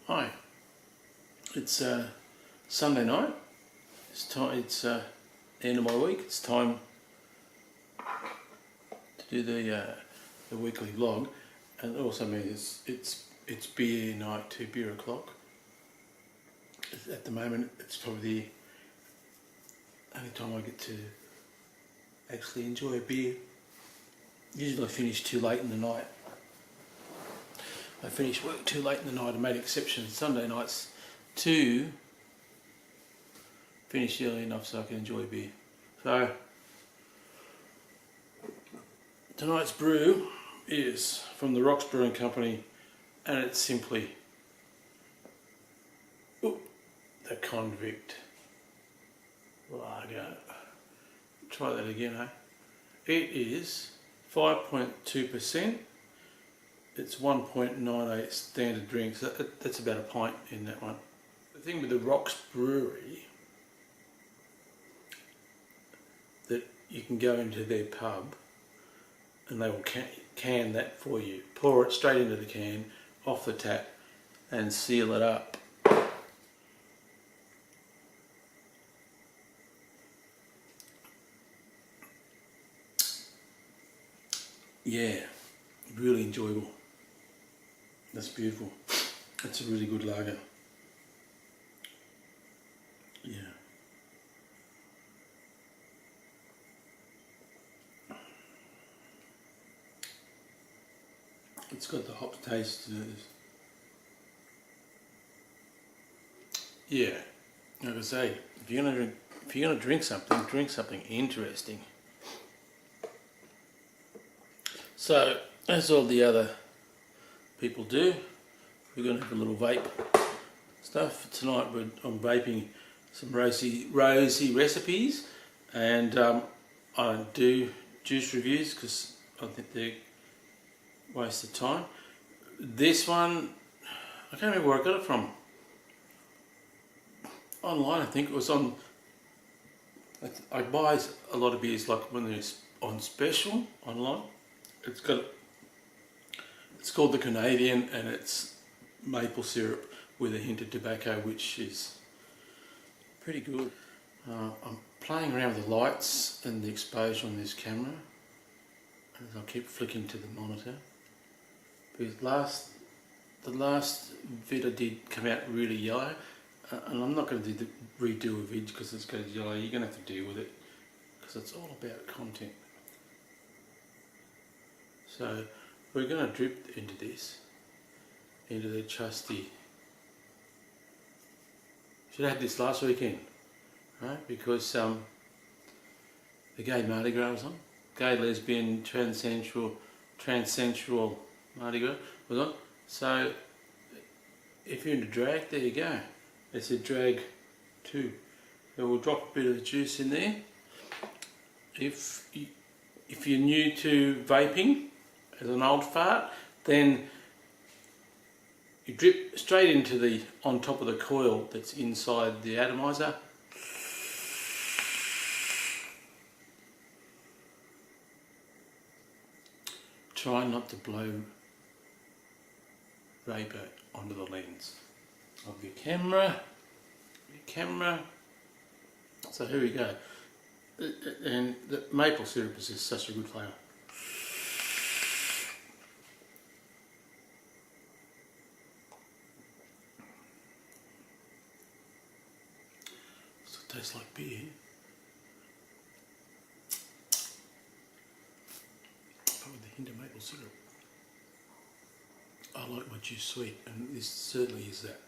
Hi, it's Sunday night. It's time. It's the end of my week. It's time to do the weekly vlog, and it also means it's beer night to beer o'clock. At the moment, it's probably the only time I get to actually enjoy a beer. Usually, I finish too late in the night. I finish work too late in the night. I made exceptions Sunday nights to finish early enough so I can enjoy beer. So tonight's brew is from the Rocks Brewing Company, and it's simply the Convict Lager. Try that again, eh? It is 5.2%. It's 1.98 standard drinks. That's about a pint in that one. The thing with the Rocks Brewery, that you can go into their pub and they will can that for you. Pour it straight into the can, off the tap, and seal it up. Yeah, really enjoyable. That's beautiful. That's a really good lager. Yeah. It's got the hop taste to it. Yeah. Like I say, if you're gonna drink something interesting. So, as all the other people do, we're going to have a little vape stuff. Tonight I'm vaping some rosy recipes, and I don't do juice reviews because I think they're a waste of time. This one, I can't remember where I got it from. Online, I think it was on. I buy a lot of beers like when they're on special online. It's called the Canadian, and it's maple syrup with a hint of tobacco, which is pretty good. I'm playing around with the lights and the exposure on this camera as I keep flicking to the monitor, because the last vid I did come out really yellow, and I'm not going to redo a vid because it's got yellow. You're going to have to deal with it because it's all about content. So we're going to drip into this, into the trusty. Should have had this last weekend, right? Because the gay Mardi Gras was on. Gay, lesbian, transensual Mardi Gras was on. So if you're into drag, there you go. It's a drag too. So we'll drop a bit of the juice in there. If you're new to vaping as an old fart, then you drip straight into on top of the coil that's inside the atomizer. Try not to blow vapour onto the lens of your camera. So here we go. And the maple syrup is just such a good flavour. It tastes like beer. But with a hint of maple syrup. I like my juice sweet, and this certainly is that.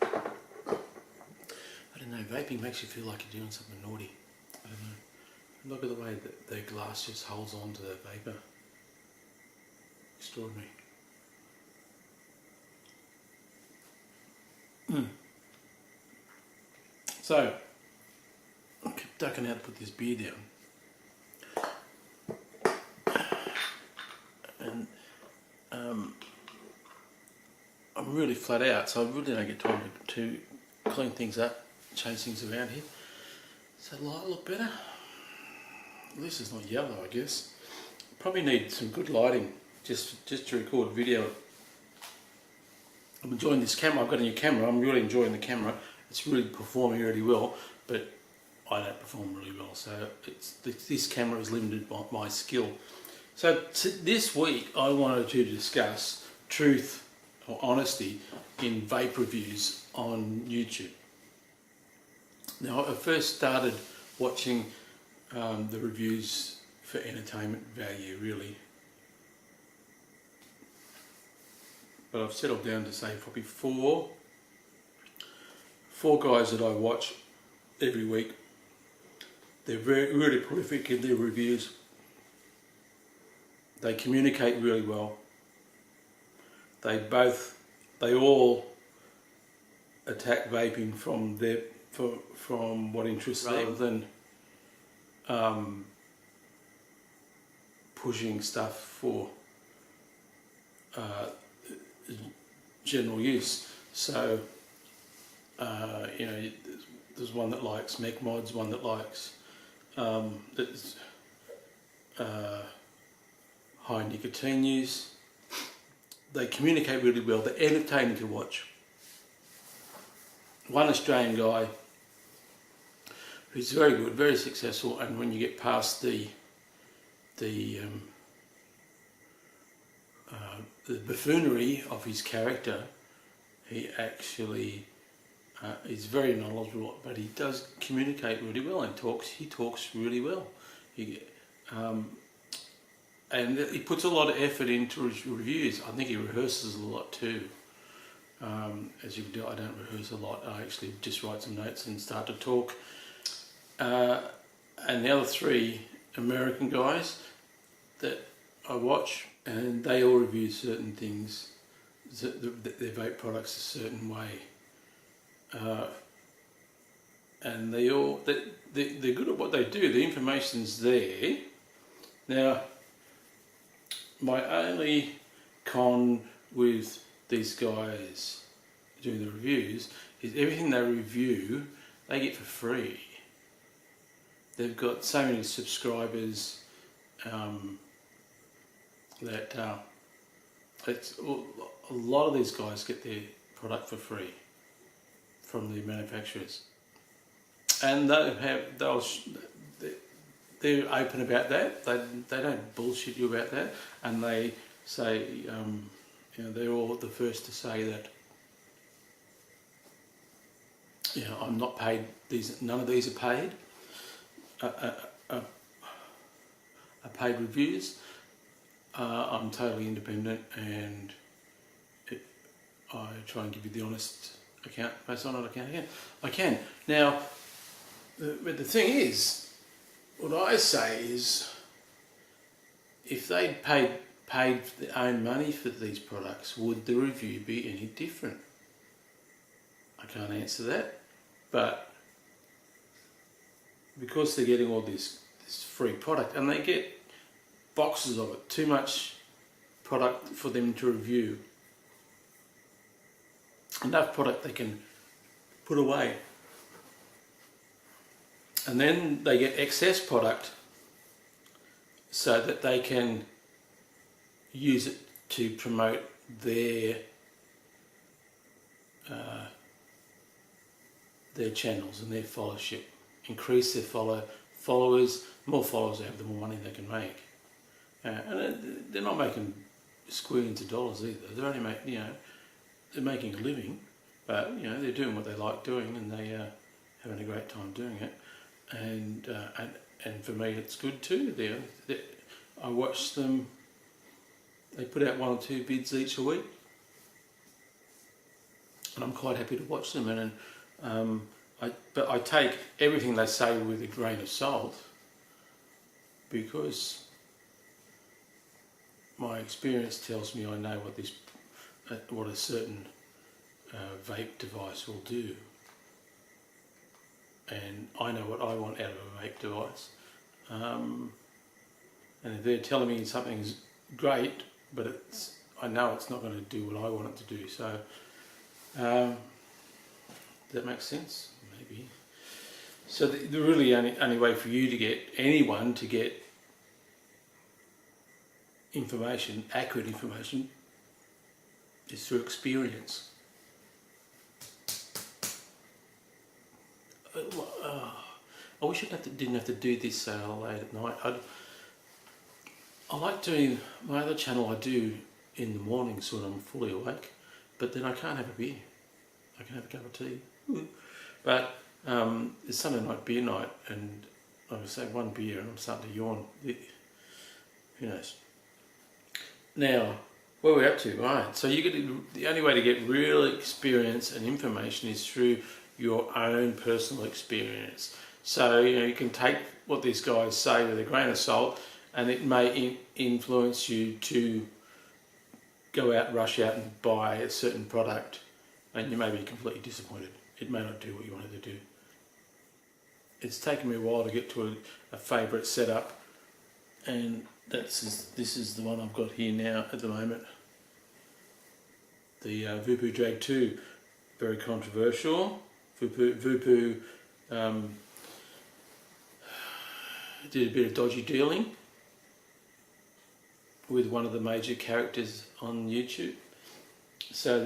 I don't know, vaping makes you feel like you're doing something naughty. I don't know. Look at the way that the glass just holds on to the vapour. Extraordinary. So, I keep ducking out to put this beer down. And I'm really flat out, so I really don't get time to clean things up, change things around here. Does that light look better? this is not yellow, I guess. Probably need some good lighting just to record video. I'm enjoying this camera. I've got a new camera. I'm really enjoying the camera. It's really performing really well, but I don't perform really well. So this camera is limited by my skill. So this week I wanted to discuss truth or honesty in vape reviews on YouTube. Now, I first started watching the reviews for entertainment value, really. But I've settled down to say probably four guys that I watch every week. They're really prolific in their reviews. They communicate really well. They all attack vaping from what interests them, rather than pushing stuff for general use. So you know, there's one that likes mech mods, one that likes high nicotine use. They communicate really well. They're entertaining to watch. One Australian guy who's very good, very successful, and when you get past the buffoonery of his character, he actually is very knowledgeable, but he does communicate really well and he talks really well. And he puts a lot of effort into his reviews. I think he rehearses a lot too. As you can do, I don't rehearse a lot. I actually just write some notes and start to talk. And the other three American guys that I watch, and they all review certain things, their vape products a certain way. And they're good at what they do. The information's there. Now, my only con with these guys doing the reviews is everything they review, they get for free. They've got so many subscribers that a lot of these guys get their product for free from the manufacturers, and they're open about that. They don't bullshit you about that, and they say, you know, they're all the first to say that, you know, I'm not paid. None of these are paid. Are paid reviews. I'm totally independent, and I try and give you the honest account based on what I can. Now, but the thing is, what I say is, if they'd paid their own money for these products, would the review be any different? I can't answer that, but because they're getting all this free product, and they get boxes of it, too much product for them to review, enough product they can put away, and then they get excess product so that they can use it to promote their channels and their followership, increase their followers. More followers they have, the more money they can make. And they're not making squillions of dollars either. They're only they're making a living, but you know, they're doing what they like doing, and they having a great time doing it. And for me, it's good too. I watch them. They put out 1 or 2 vids each a week, and I'm quite happy to watch them. And but I take everything they say with a grain of salt, because my experience tells me I know what a certain vape device will do, and I know what I want out of a vape device. And if they're telling me something's great, but I know it's not going to do what I want it to do. So does that make sense? Maybe. So the really only way for you to get anyone to get information, accurate information, is through experience. I wish I didn't have to do this so late at night. I like doing my other channel. I do in the mornings when I'm fully awake, but then I can't have a beer. I can have a cup of tea, but it's Sunday night beer night, and like I say, one beer and I'm starting to yawn. Who knows? Now, where we're up to, right? So the only way to get real experience and information is through your own personal experience. So you can take what these guys say with a grain of salt, and it may influence you to go out, rush out and buy a certain product, and you may be completely disappointed. It may not do what you wanted to do. It's taken me a while to get to a favourite setup, and this is the one I've got here now at the moment. The Vaping Drag 2, very controversial. Vaping did a bit of dodgy dealing with one of the major characters on YouTube. So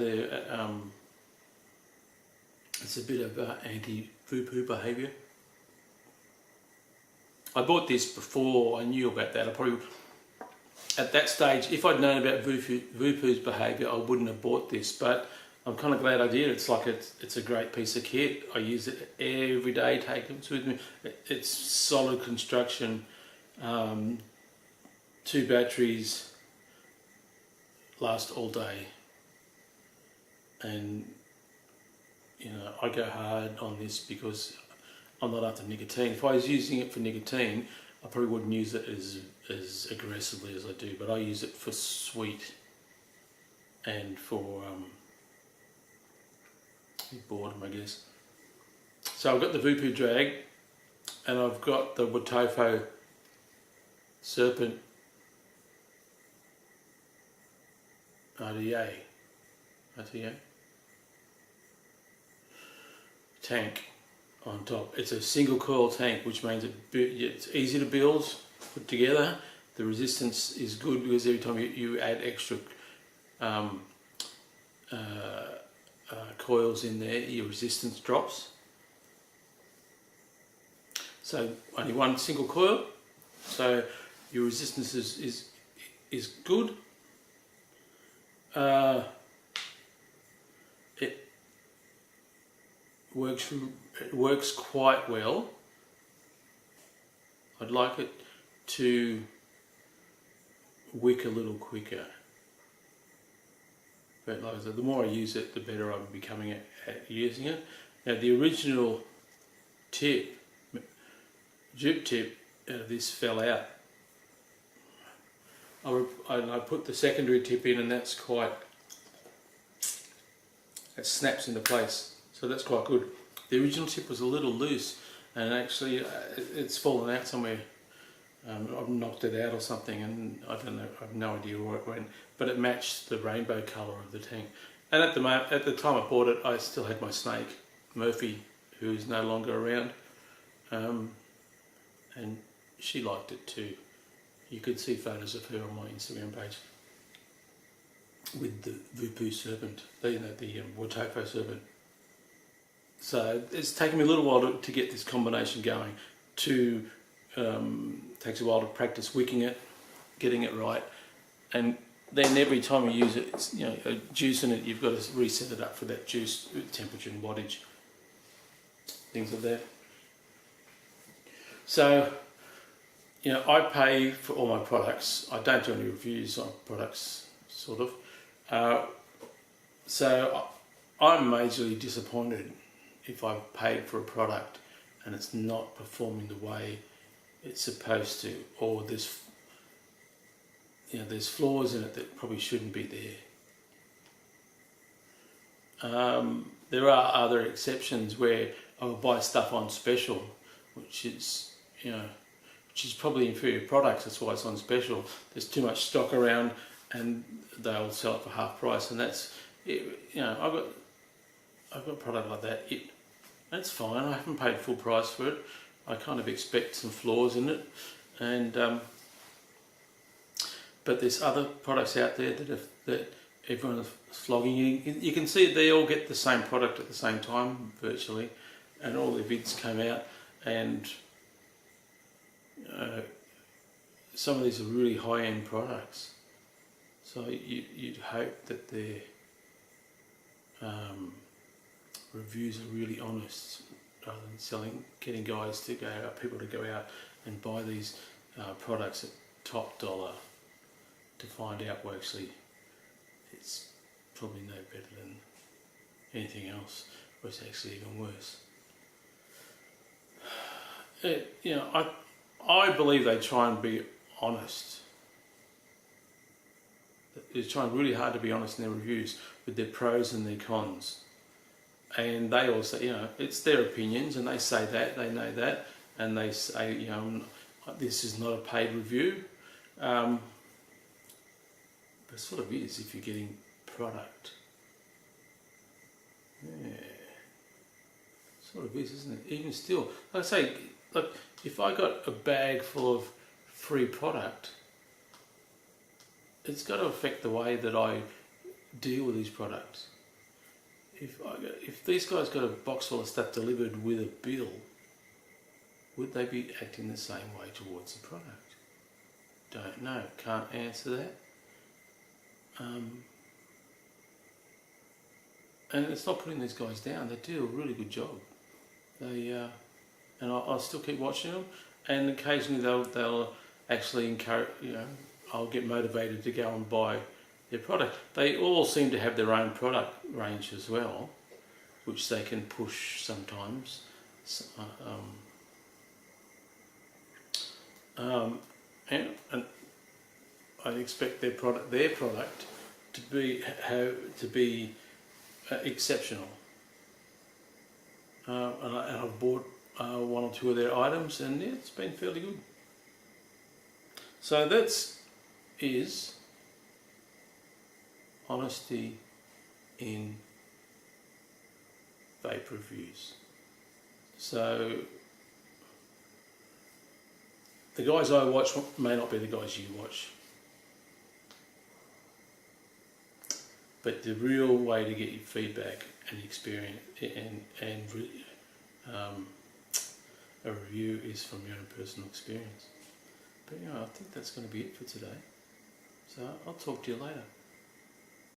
it's a bit of anti-Vaping behaviour. I bought this before I knew about that. I probably, at that stage, if I'd known about Vaping's behaviour, I wouldn't have bought this, but I'm kind of glad I did. It's like it's a great piece of kit. I use it every day, take it with me. It's solid construction, 2 batteries, last all day. And I go hard on this because I'm not after nicotine. If I was using it for nicotine, I probably wouldn't use it as aggressively as I do, but I use it for sweet and for boredom, I guess. So I've got the Vaping Drag, and I've got the Watofo Serpent RTA tank on top. It's a single coil tank, which means it's easy to build, put together. The resistance is good because every time you add extra coils in there, your resistance drops. So only one single coil, so your resistance is good. It works quite well. I'd like it to wick a little quicker. But like I said, the more I use it, the better I'm becoming at using it. Now the original drip tip out of this fell out. I put the secondary tip in, and that snaps into place. So that's quite good. The original tip was a little loose, and actually it's fallen out somewhere. I've knocked it out or something, and I don't know. I have no idea where it went, but it matched the rainbow colour of the tank. And at the time I bought it, I still had my snake, Murphy, who is no longer around, and she liked it too. You could see photos of her on my Instagram page with the Vaping serpent, the Watofo serpent. So it's taken me a little while to get this combination going. Takes a while to practice wicking it, getting it right, and then every time you use it, it's, juicing it, you've got to reset it up for that juice temperature and wattage, things like that. So, I pay for all my products. I don't do any reviews on products, sort of. So I'm majorly disappointed if I've paid for a product and it's not performing the way it's supposed to, or there's flaws in it that probably shouldn't be there. There are other exceptions where I'll buy stuff on special, which is probably inferior products. That's why it's on special. There's too much stock around, and they'll sell it for half price, and that's it. I've got a product like that. That's fine. I haven't paid full price for it. I kind of expect some flaws in it, and but there's other products out there that everyone is flogging. You can see they all get the same product at the same time virtually, and all their vids came out, and some of these are really high-end products. So you'd hope that their reviews are really honest, rather than getting guys to go out, people to go out and buy these products at top dollar to find out, well, actually it's probably no better than anything else, or it's actually even worse. I believe they try and be honest. They're trying really hard to be honest in their reviews with their pros and their cons. And they all say, it's their opinions, and they say that, they know that, and they say, this is not a paid review. But it sort of is if you're getting product. Yeah. Sort of is, isn't it? Even still, like I say, look, if I got a bag full of free product, it's got to affect the way that I deal with these products. If these guys got a box full of stuff delivered with a bill, would they be acting the same way towards the product? Don't know, can't answer that. And it's not putting these guys down. They do a really good job. And I'll still keep watching them. And occasionally they'll actually encourage. I'll get motivated to go and buy their product. They all seem to have their own product range as well, which they can push sometimes. And I expect their product to be exceptional. And I've bought one or two of their items, and it's been fairly good. So is honesty in vape reviews. So the guys I watch may not be the guys you watch, but the real way to get your feedback and experience and a review is from your own personal experience. But I think that's going to be it for today. So I'll talk to you later.